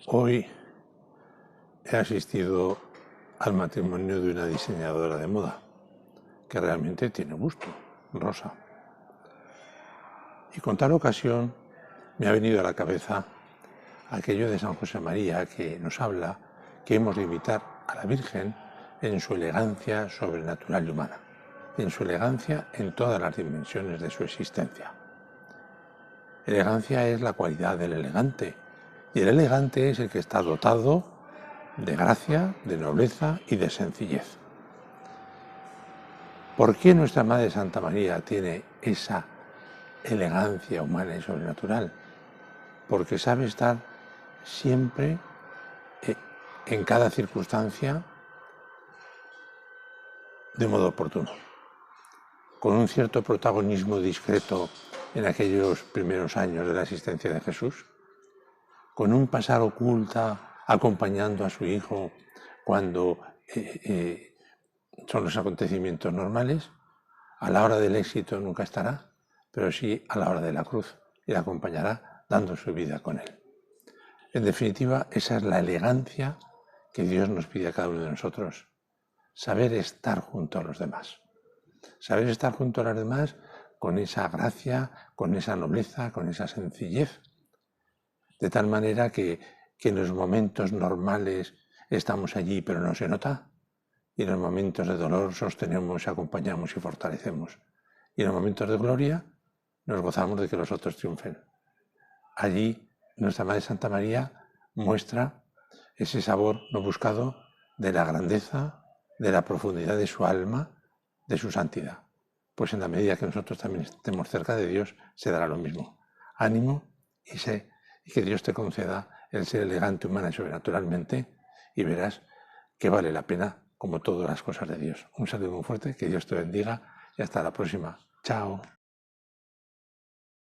Hoy he asistido al matrimonio de una diseñadora de moda, que realmente tiene gusto, Rosa. Y con tal ocasión me ha venido a la cabeza aquello de San José María que nos habla que hemos de imitar a la Virgen en su elegancia sobrenatural y humana, en su elegancia en todas las dimensiones de su existencia. Elegancia es la cualidad del elegante, y el elegante es el que está dotado de gracia, de nobleza y de sencillez. ¿Por qué nuestra Madre Santa María tiene esa elegancia humana y sobrenatural? Porque sabe estar siempre, en cada circunstancia, de modo oportuno, con un cierto protagonismo discreto en aquellos primeros años de la existencia de Jesús, con un pasar oculta acompañando a su hijo cuando son los acontecimientos normales. A la hora del éxito nunca estará, pero sí a la hora de la cruz, y la acompañará dando su vida con él. En definitiva, esa es la elegancia que Dios nos pide a cada uno de nosotros. Saber estar junto a los demás. Saber estar junto a los demás con esa gracia, con esa nobleza, con esa sencillez. De tal manera que en los momentos normales estamos allí pero no se nota. Y en los momentos de dolor sostenemos, acompañamos y fortalecemos. Y en los momentos de gloria nos gozamos de que los otros triunfen. Allí nuestra Madre Santa María muestra ese sabor no buscado de la grandeza, de la profundidad de su alma, de su santidad. Pues en la medida que nosotros también estemos cerca de Dios, se dará lo mismo. Ánimo y que Dios te conceda el ser elegante, humana y sobrenaturalmente, y verás que vale la pena como todas las cosas de Dios. Un saludo muy fuerte, que Dios te bendiga y hasta la próxima. Chao.